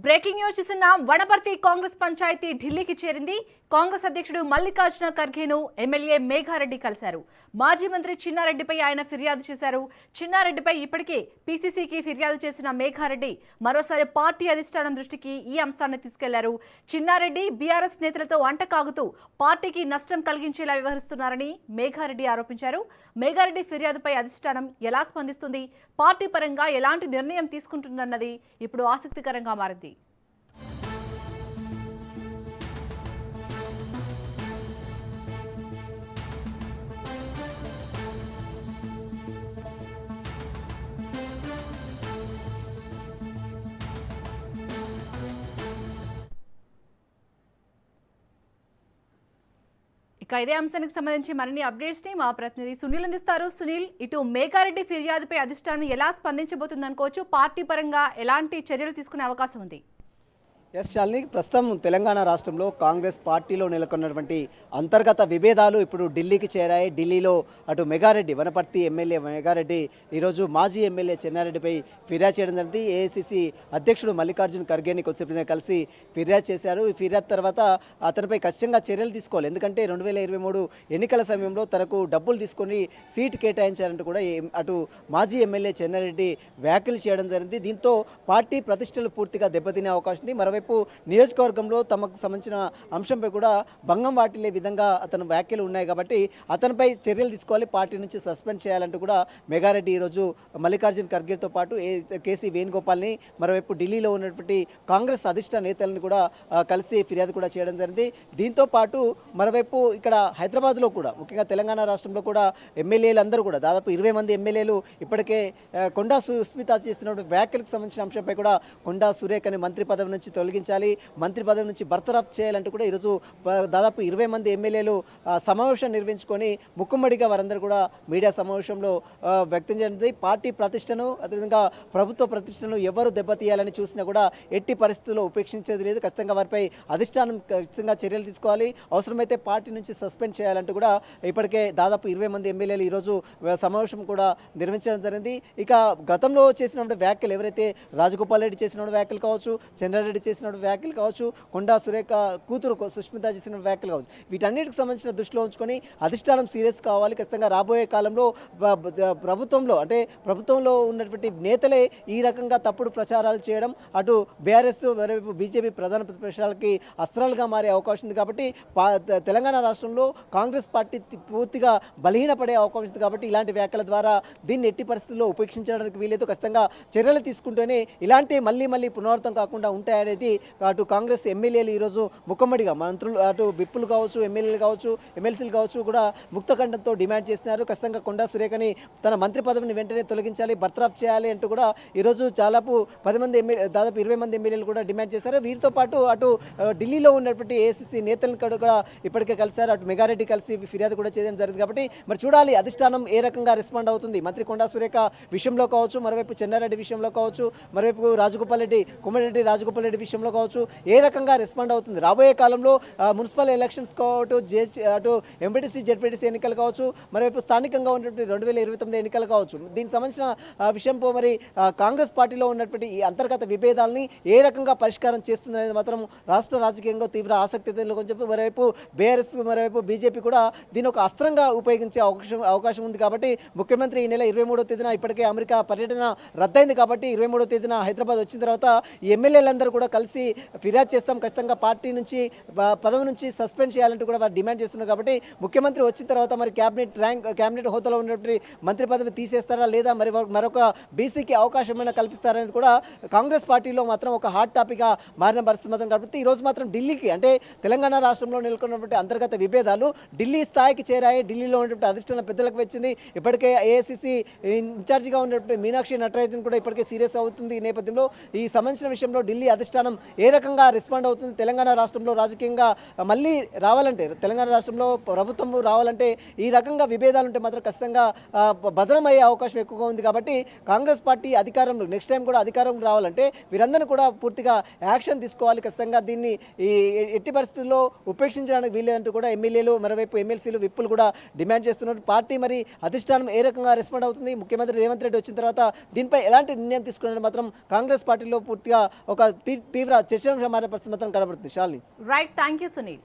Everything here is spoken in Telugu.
బ్రేకింగ్ న్యూస్ చూస్తున్నాం. వనపర్తి కాంగ్రెస్ పంచాయతీ ఢిల్లీకి చేరింది. కాంగ్రెస్ అధ్యక్షుడు మల్లికార్జున ఖర్గేను ఎమ్మెల్యే మేఘారెడ్డి కలిశారు. మాజీ మంత్రి చిన్నారెడ్డిపై ఆయన ఫిర్యాదు చేశారు. చిన్నారెడ్డిపై ఇప్పటికే పీసీసీకి ఫిర్యాదు చేసిన మేఘారెడ్డి మరోసారి పార్టీ అధిష్టానం దృష్టికి ఈ అంశాన్ని తీసుకెళ్లారు. చిన్నారెడ్డి బీఆర్ఎస్ నేతలతో అంటకాగుతూ పార్టీకి నష్టం కలిగించేలా వ్యవహరిస్తున్నారని మేఘారెడ్డి ఆరోపించారు. మేఘారెడ్డి ఫిర్యాదుపై అధిష్టానం ఎలా స్పందిస్తుంది, పార్టీ పరంగా ఎలాంటి నిర్ణయం తీసుకుంటుందన్నది ఇప్పుడు ఆసక్తికరంగా మారింది. ఇక ఇదే అంశానికి సంబంధించి మరిన్ని అప్డేట్స్ ని మా ప్రతినిధి సునీల్ అందిస్తారు. సునీల్, ఇటు మేఘారెడ్డి ఫిర్యాదుపై అధిష్టానం ఎలా స్పందించబోతుంది అనుకోవచ్చు? పార్టీ పరంగా ఎలాంటి చర్యలు తీసుకునే అవకాశం ఉంది? ఎస్ శాలిని, ప్రస్తుతం తెలంగాణ రాష్ట్రంలో కాంగ్రెస్ పార్టీలో నెలకొన్నటువంటి అంతర్గత విభేదాలు ఇప్పుడు ఢిల్లీకి చేరాయి. ఢిల్లీలో అటు మెగారెడ్డి, వనపర్తి ఎమ్మెల్యే మెగారెడ్డి ఈరోజు మాజీ ఎమ్మెల్యే చెన్నారెడ్డిపై ఫిర్యాదు చేయడం జరిగింది. ఏఐసిసి అధ్యక్షుడు మల్లికార్జున ఖర్గేని కొద్దిసేపు కలిసి ఫిర్యాదు చేశారు. ఈ ఫిర్యాదు తర్వాత అతనిపై ఖచ్చితంగా చర్యలు తీసుకోవాలి. ఎందుకంటే 2023 ఎన్నికల సమయంలో తనకు డబ్బులు తీసుకొని సీటు కేటాయించారంటూ కూడా అటు మాజీ ఎమ్మెల్యే చెన్నారెడ్డి వ్యాఖ్యలు చేయడం జరిగింది. దీంతో పార్టీ ప్రతిష్టలు పూర్తిగా దెబ్బతినే అవకాశం ఉంది. మరోవైపు నియోజకవర్గంలో తమకు సంబంధించిన అంశంపై కూడా భంగం వాటిల్లే విధంగా అతను వ్యాఖ్యలు ఉన్నాయి కాబట్టి అతనిపై చర్యలు తీసుకోవాలి, పార్టీ నుంచి సస్పెండ్ చేయాలంటూ కూడా మెగారెడ్డి ఈరోజు మల్లికార్జున ఖర్గేతో పాటు కేసీ వేణుగోపాల్ని, మరోవైపు ఢిల్లీలో ఉన్నటువంటి కాంగ్రెస్ అధిష్టాన నేతలను కూడా కలిసి ఫిర్యాదు కూడా చేయడం జరిగింది. దీంతో పాటు మరోవైపు ఇక్కడ హైదరాబాద్లో కూడా, ముఖ్యంగా తెలంగాణ రాష్ట్రంలో కూడా ఎమ్మెల్యేలు అందరూ కూడా దాదాపు 20 మంది ఎమ్మెల్యేలు ఇప్పటికే కొండా సుస్మిత చేసిన వ్యాఖ్యలకు సంబంధించిన అంశంపై కూడా కొండా సురేఖని మంత్రి పదవి నుంచి తొలగించాలి, మంత్రి పదవి నుంచి బర్తరఫ్ చేయాలంటూ కూడా ఈరోజు దాదాపు 20 మంది ఎమ్మెల్యేలు సమావేశం నిర్వహించుకొని ముక్కుమ్మడిగా వారందరూ కూడా మీడియా సమావేశంలో వ్యక్తం చేసింది. పార్టీ ప్రతిష్టను, అదేవిధంగా ప్రభుత్వ ప్రతిష్టను ఎవరు దెబ్బతీయాలని చూసినా కూడా ఎట్టి పరిస్థితుల్లో ఉపేక్షించేది లేదు. ఖచ్చితంగా వారిపై అధిష్టానం ఖచ్చితంగా చర్యలు తీసుకోవాలి, అవసరమైతే పార్టీ నుంచి సస్పెండ్ చేయాలంటూ కూడా ఇప్పటికే దాదాపు 20 మంది ఎమ్మెల్యేలు ఈరోజు సమావేశం కూడా నిర్వహించడం జరిగింది. ఇక గతంలో చేసినటువంటి వ్యాఖ్యలు, ఎవరైతే రాజగోపాల్ రెడ్డి చేసిన వ్యాఖ్యలు కావచ్చు, చంద్రారెడ్డి చేసిన వ్యాఖ్యలు కావచ్చు, కొండా సురేఖ కూతురు సుష్మిత చేసిన వ్యాఖ్యలు కావచ్చు, వీటన్నిటికి సంబంధించిన దృష్టిలో ఉంచుకొని అధిష్టానం సీరియస్ కావాలి. ఖచ్చితంగా రాబోయే కాలంలో ప్రభుత్వంలో ఉన్నటువంటి నేతలే ఈ రకంగా తప్పుడు ప్రచారాలు చేయడం అటు బీఆర్ఎస్ మరోవైపు బీజేపీ ప్రధాన ప్రతిపక్షాలకి అస్త్రాలుగా మారే అవకాశం ఉంది. కాబట్టి తెలంగాణ రాష్ట్రంలో కాంగ్రెస్ పార్టీ పూర్తిగా బలహీనపడే అవకాశం ఉంది. కాబట్టి ఇలాంటి వ్యాఖ్యల ద్వారా దీన్ని ఎట్టి పరిస్థితుల్లో ఉపేక్షించడానికి వీలేదు. ఖచ్చితంగా చర్యలు తీసుకుంటేనే ఇలాంటి మళ్ళీ పునరావృతం కాకుండా ఉంటాయనేది అటు కాంగ్రెస్ ఎమ్మెల్యేలు ఈరోజు ముఖమ్మడిగా, మంత్రులు అటు విప్పులు కావచ్చు, ఎమ్మెల్యేలు కావచ్చు, ఎమ్మెల్సీలు కావచ్చు కూడా ముక్తకంఠంతో డిమాండ్ చేస్తున్నారు. ఖచ్చితంగా కొండా సురేఖని తన మంత్రి పదవిని వెంటనే తొలగించాలి, బర్తరఫ్ చేయాలి అంటూ కూడా ఈరోజు దాదాపు 20 మంది ఎమ్మెల్యేలు కూడా డిమాండ్ చేశారు. వీరితో పాటు అటు ఢిల్లీలో ఉన్నటువంటి ఏఐసిసి నేతలను కూడా ఇప్పటికే కలిశారు. అటు మెగారెడ్డి కలిసి ఫిర్యాదు కూడా చేయడం జరిగింది. కాబట్టి మరి చూడాలి అధిష్టానం ఏ రకంగా రెస్పాండ్ అవుతుంది. మంత్రి కొండా సురేఖ విషయంలో కావచ్చు, మరోవైపు చెన్నారెడ్డి విషయంలో కావచ్చు, మరోవైపు కోమటిరెడ్డి రాజగోపాల్ రెడ్డి విషయంలో కావచ్చు, ఏ రకంగా రెస్పాండ్ అవుతుంది. రాబోయే కాలంలో మున్సిపల్ ఎలక్షన్స్ కావచ్చు, అటు ఎంపీటీసీ జెడ్పీటీసీ ఎన్నికలు కావచ్చు, మరోవైపు స్థానికంగా ఉన్నటువంటి 2029 ఎన్నికలు కావచ్చు, దీనికి సంబంధించిన విషయంపై మరి కాంగ్రెస్ పార్టీలో ఉన్నటువంటి ఈ అంతర్గత విభేదాలని ఏ రకంగా పరిష్కారం చేస్తుంది అనేది మాత్రం రాష్ట్ర రాజకీయంగా తీవ్ర ఆసక్తి చెప్పి మరోవైపు బీఆర్ఎస్, మరోవైపు బీజేపీ కూడా దీని ఒక అస్త్రంగా ఉపయోగించే అవకాశం ఉంది. కాబట్టి ముఖ్యమంత్రి ఈ నెల 23వ తేదీన ఇప్పటికే అమెరికా పర్యటన రద్దయింది. కాబట్టి 23వ తేదీన హైదరాబాద్ వచ్చిన తర్వాత ఈ ఎమ్మెల్యేలందరూ కూడా కలిసి ఫిర్యాదు చేస్తాం, ఖచ్చితంగా పార్టీ నుంచి పదవి నుంచి సస్పెండ్ చేయాలంటూ కూడా వారు డిమాండ్ చేస్తున్నారు. కాబట్టి ముఖ్యమంత్రి వచ్చిన తర్వాత మరి క్యాబినెట్ హోదాలో ఉన్నటువంటి మంత్రి పదవి తీసేస్తారా లేదా మరి మరొక బీసీకి అవకాశమైనా కల్పిస్తారనేది కూడా కాంగ్రెస్ పార్టీలో మాత్రం ఒక హాట్ టాపిక్గా మారిన పరిస్థితి మాత్రం. కాబట్టి ఈరోజు మాత్రం ఢిల్లీకి, అంటే తెలంగాణ రాష్ట్రంలో నెలకొన్నటువంటి అంతర్గత విభేదాలు ఢిల్లీ స్థాయికి చేరాయి. ఢిల్లీలో ఉన్నటువంటి అధిష్టాన పెద్దలకు వచ్చింది. ఇప్పటికే ఏఐసిసి ఇన్ఛార్జిగా ఉన్నటువంటి మీనాక్షి నటరాజన్ కూడా ఇప్పటికే సీరియస్ అవుతుంది. ఈ నేపథ్యంలో ఈ సంబంధించిన విషయంలో ఢిల్లీ అధిష్టానం ఏ రకంగా రెస్పాండ్ అవుతుంది, తెలంగాణ రాష్ట్రంలో రాజకీయంగా మళ్ళీ రావాలంటే, తెలంగాణ రాష్ట్రంలో ప్రభుత్వం రావాలంటే ఈ రకంగా విభేదాలు ఉంటే మాత్రం ఖచ్చితంగా బదనమయ్యే అవకాశం ఎక్కువగా ఉంది. కాబట్టి కాంగ్రెస్ పార్టీ అధికారంలో నెక్స్ట్ టైం కూడా అధికారం రావాలంటే వీరందరినీ కూడా పూర్తిగా యాక్షన్ తీసుకోవాలి. ఖచ్చితంగా దీన్ని ఎట్టి పరిస్థితుల్లో ఉపేక్షించడానికి వీలేదంటూ కూడా ఎమ్మెల్యేలు, మరోవైపు ఎమ్మెల్సీలు, విప్పులు కూడా డిమాండ్ చేస్తున్నారు. పార్టీ మరి అధిష్టానం ఏ రకంగా రెస్పాండ్ అవుతుంది, ముఖ్యమంత్రి రేవంత్ రెడ్డి వచ్చిన తర్వాత దీనిపై ఎలాంటి నిర్ణయం తీసుకున్నారని మాత్రం కాంగ్రెస్ పార్టీలో పూర్తిగా ఒక తీవ్ర తీవ్ర చర్చ మారే పరిస్థితి మాత్రం కనబడుతుంది. Shalini. Right, thank you Sunil.